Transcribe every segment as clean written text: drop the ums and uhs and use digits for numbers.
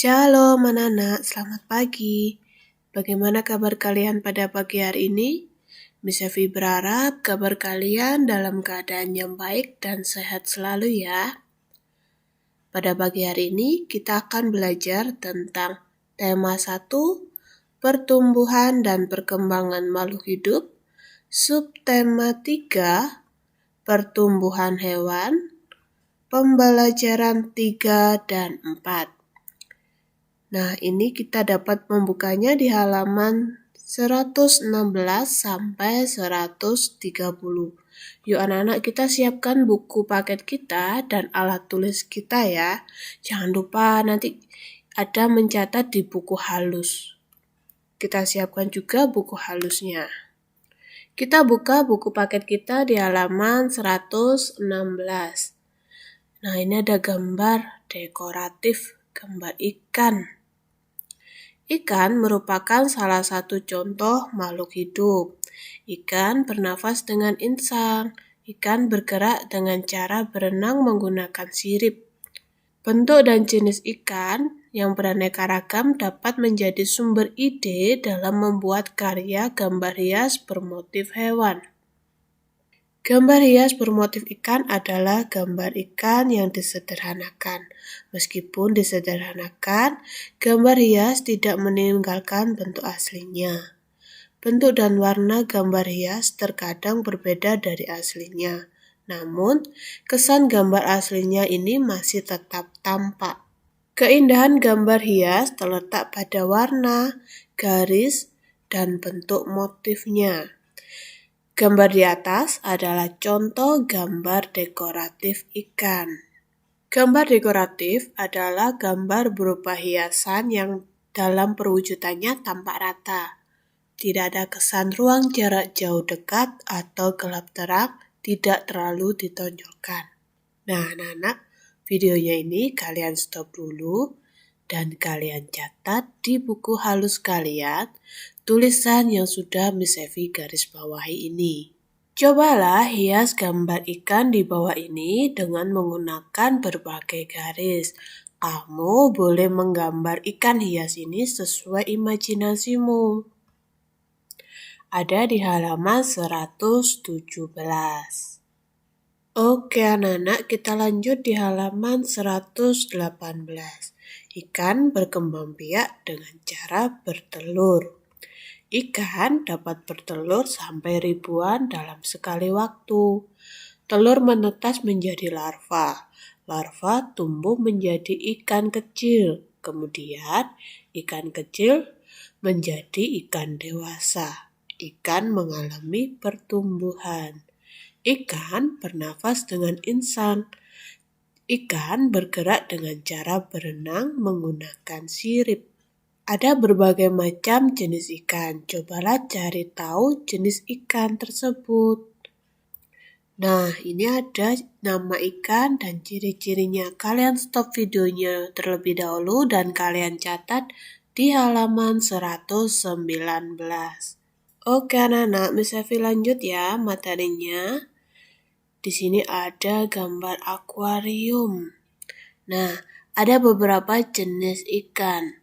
Shalom anak-anak, selamat pagi. Bagaimana kabar kalian pada pagi hari ini? Miss Evi berharap kabar kalian dalam keadaan yang baik dan sehat selalu ya. Pada pagi hari ini kita akan belajar tentang tema 1, pertumbuhan dan perkembangan makhluk hidup, subtema 3, pertumbuhan hewan, pembelajaran 3 dan 4. Nah, ini kita dapat membukanya di halaman 116 sampai 130. Yuk anak-anak, kita siapkan buku paket kita dan alat tulis kita ya. Jangan lupa nanti ada mencatat di buku halus. Kita siapkan juga buku halusnya. Kita buka buku paket kita di halaman 116. Nah, ini ada gambar dekoratif, gambar ikan. Ikan merupakan salah satu contoh makhluk hidup. Ikan bernafas dengan insang. Ikan bergerak dengan cara berenang menggunakan sirip. Bentuk dan jenis ikan yang beraneka ragam dapat menjadi sumber ide dalam membuat karya gambar hias bermotif hewan. Gambar hias bermotif ikan adalah gambar ikan yang disederhanakan. Meskipun disederhanakan, gambar hias tidak meninggalkan bentuk aslinya. Bentuk dan warna gambar hias terkadang berbeda dari aslinya. Namun, kesan gambar aslinya ini masih tetap tampak. Keindahan gambar hias terletak pada warna, garis, dan bentuk motifnya. Gambar di atas adalah contoh gambar dekoratif ikan. Gambar dekoratif adalah gambar berupa hiasan yang dalam perwujudannya tampak rata. Tidak ada kesan ruang jarak jauh dekat atau gelap terang, tidak terlalu ditonjolkan. Nah, anak-anak, videonya ini kalian stop dulu dan kalian catat di buku halus kalian tulisan yang sudah Miss Evi garis bawahi ini. Cobalah hias gambar ikan di bawah ini dengan menggunakan berbagai garis. Kamu boleh menggambar ikan hias ini sesuai imajinasimu. Ada di halaman 117. Oke anak-anak, kita lanjut di halaman 118. Ikan berkembang biak dengan cara bertelur. Ikan dapat bertelur sampai ribuan dalam sekali waktu. Telur menetas menjadi larva. Larva tumbuh menjadi ikan kecil. Kemudian ikan kecil menjadi ikan dewasa. Ikan mengalami pertumbuhan. Ikan bernafas dengan insang. Ikan bergerak dengan cara berenang menggunakan sirip. Ada berbagai macam jenis ikan. Cobalah cari tahu jenis ikan tersebut. Nah, ini ada nama ikan dan ciri-cirinya. Kalian stop videonya terlebih dahulu dan kalian catat di halaman 119. Oke anak-anak, Miss Evi lanjut ya materinya. Di sini ada gambar akuarium. Nah, ada beberapa jenis ikan.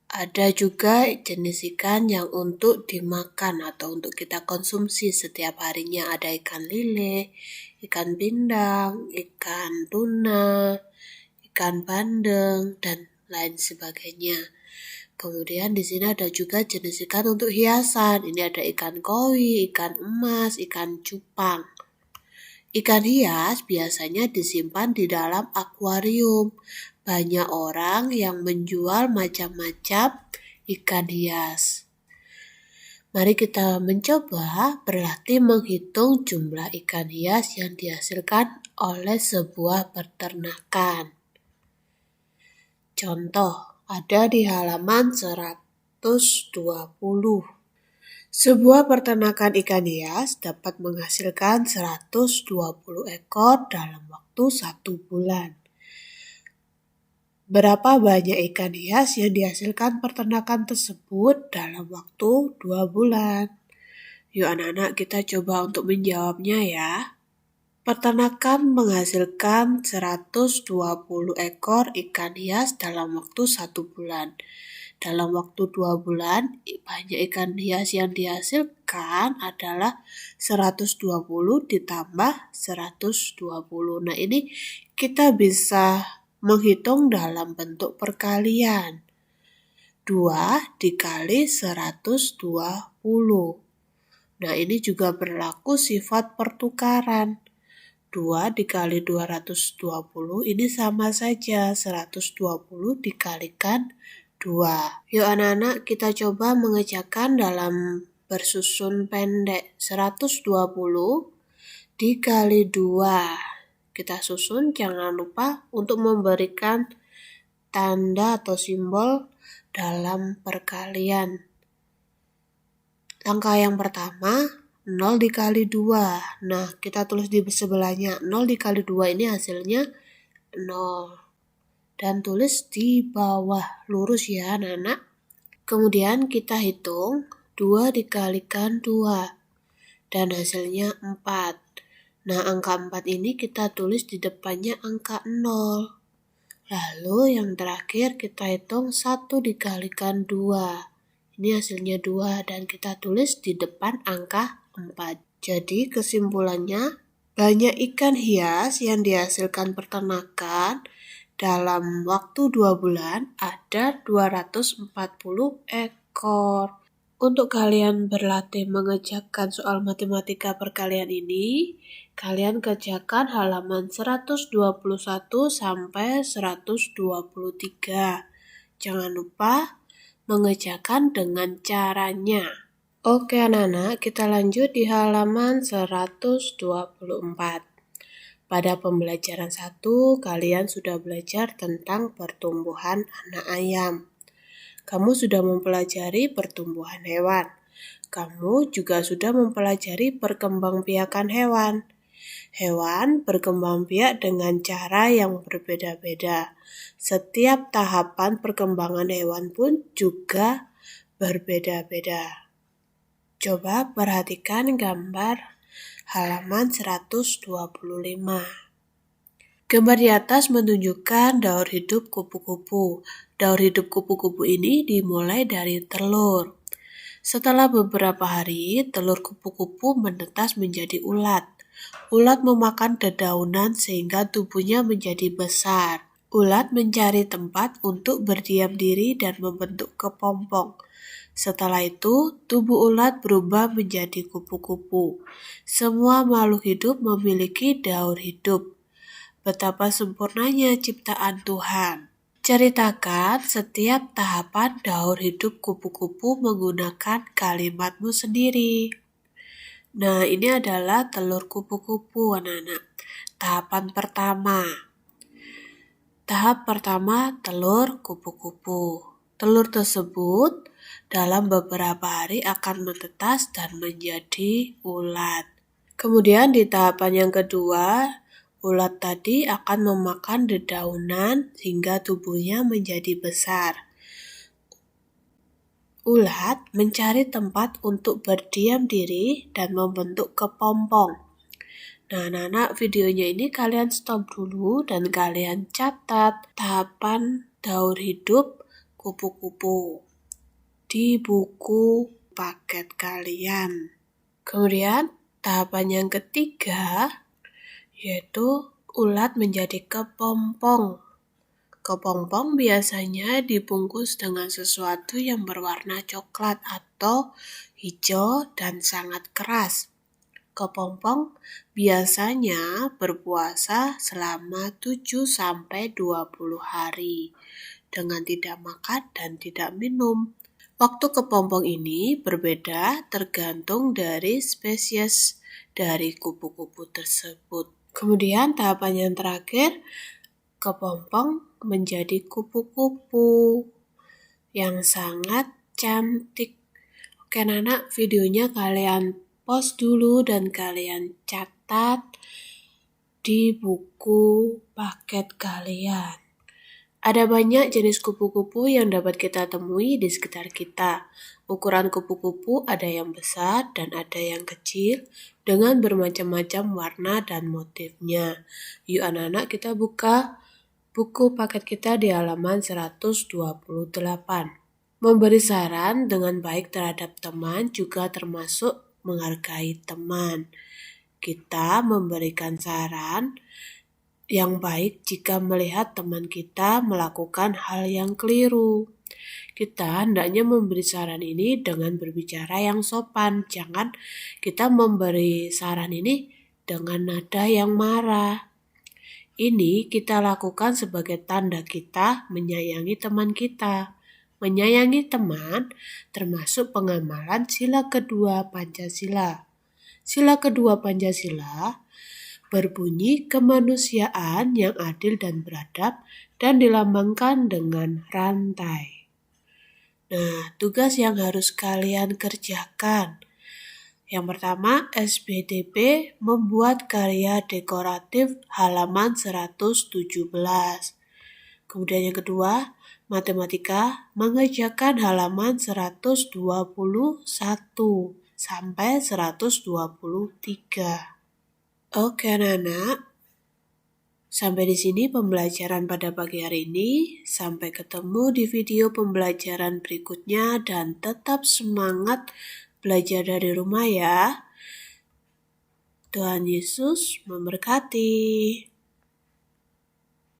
Ada juga jenis ikan yang untuk dimakan atau untuk kita konsumsi setiap harinya. Ada ikan lele, ikan pindang, ikan tuna, ikan bandeng, dan lain sebagainya. Kemudian di sini ada juga jenis ikan untuk hiasan. Ini ada ikan koi, ikan emas, ikan cupang. Ikan hias biasanya disimpan di dalam akuarium. Banyak orang yang menjual macam-macam ikan hias. Mari kita mencoba berlatih menghitung jumlah ikan hias yang dihasilkan oleh sebuah peternakan. Contoh, ada di halaman 120. Sebuah peternakan ikan hias dapat menghasilkan 120 ekor dalam waktu 1 bulan. Berapa banyak ikan hias yang dihasilkan peternakan tersebut dalam waktu 2 bulan? Yuk anak-anak, kita coba untuk menjawabnya ya. Peternakan menghasilkan 120 ekor ikan hias dalam waktu 1 bulan. Dalam waktu 2 bulan, banyak ikan hias yang dihasilkan adalah 120 ditambah 120. Nah, ini kita bisa menghitung dalam bentuk perkalian. 2 dikali 120. Nah, ini juga berlaku sifat pertukaran. 2 dikali 220 ini sama saja 120 dikalikan 2. Yuk anak-anak, kita coba mengerjakan dalam bersusun pendek. 120 dikali 2. Kita susun, jangan lupa untuk memberikan tanda atau simbol dalam perkalian. Langkah yang pertama, 0 dikali 2. Nah, kita tulis di sebelahnya. 0 dikali 2 ini hasilnya 0. Dan tulis di bawah, lurus ya anak-anak. Kemudian kita hitung 2 dikalikan 2. Dan hasilnya 4. Nah, angka 4 ini kita tulis di depannya angka 0. Lalu yang terakhir kita hitung 1 dikalikan 2. Ini hasilnya 2 dan kita tulis di depan angka 4. Jadi kesimpulannya, banyak ikan hias yang dihasilkan peternakan dalam waktu 2 bulan ada 240 ekor. Untuk kalian berlatih mengerjakan soal matematika perkalian ini, kalian kerjakan halaman 121 sampai 123. Jangan lupa mengerjakan dengan caranya. Oke anak-anak, kita lanjut di halaman 124. Pada pembelajaran 1, kalian sudah belajar tentang pertumbuhan anak ayam. Kamu sudah mempelajari pertumbuhan hewan. Kamu juga sudah mempelajari perkembangbiakan hewan. Hewan berkembang biak dengan cara yang berbeda-beda. Setiap tahapan perkembangan hewan pun juga berbeda-beda. Coba perhatikan gambar halaman 125. Gambar di atas menunjukkan daur hidup kupu-kupu. Daur hidup kupu-kupu ini dimulai dari telur. Setelah beberapa hari, telur kupu-kupu menetas menjadi ulat. Ulat memakan dedaunan sehingga tubuhnya menjadi besar. Ulat mencari tempat untuk berdiam diri dan membentuk kepompong. Setelah itu, tubuh ulat berubah menjadi kupu-kupu. Semua makhluk hidup memiliki daur hidup. Betapa sempurnanya ciptaan Tuhan. Ceritakan setiap tahapan daur hidup kupu-kupu menggunakan kalimatmu sendiri. Nah, ini adalah telur kupu-kupu, anak-anak. Tahapan pertama. Tahap pertama, telur kupu-kupu. Telur tersebut dalam beberapa hari akan menetas dan menjadi ulat. Kemudian di tahapan yang kedua, ulat tadi akan memakan dedaunan hingga tubuhnya menjadi besar. Ulat mencari tempat untuk berdiam diri dan membentuk kepompong. Nah, anak-anak, videonya ini kalian stop dulu dan kalian catat tahapan daur hidup kupu-kupu di buku paket kalian. Kemudian tahapan yang ketiga yaitu ulat menjadi kepompong. Kepompong biasanya dibungkus dengan sesuatu yang berwarna coklat atau hijau dan sangat keras. Kepompong biasanya berpuasa selama 7-20 hari dengan tidak makan dan tidak minum. Waktu kepompong ini berbeda tergantung dari spesies dari kupu-kupu tersebut. Kemudian tahapan yang terakhir, kepompong menjadi kupu-kupu yang sangat cantik. Oke anak-anak, videonya kalian pause dulu dan kalian catat di buku paket kalian. Ada banyak jenis kupu-kupu yang dapat kita temui di sekitar kita. Ukuran kupu-kupu ada yang besar dan ada yang kecil dengan bermacam-macam warna dan motifnya. Yuk anak-anak, kita buka buku paket kita di halaman 128. Memberi saran dengan baik terhadap teman juga termasuk menghargai teman. Kita memberikan saran yang baik jika melihat teman kita melakukan hal yang keliru. Kita hendaknya memberi saran ini dengan berbicara yang sopan. Jangan kita memberi saran ini dengan nada yang marah. Ini kita lakukan sebagai tanda kita menyayangi teman kita. Menyayangi teman termasuk pengamalan sila kedua Pancasila. Sila kedua Pancasila berbunyi kemanusiaan yang adil dan beradab dan dilambangkan dengan rantai. Nah, tugas yang harus kalian kerjakan. Yang pertama, SBDP membuat karya dekoratif halaman 117. Kemudian yang kedua, matematika mengerjakan halaman 121 sampai 123. Oke anak-anak, sampai di sini pembelajaran pada pagi hari ini. Sampai ketemu di video pembelajaran berikutnya dan tetap semangat belajar dari rumah ya. Tuhan Yesus memberkati.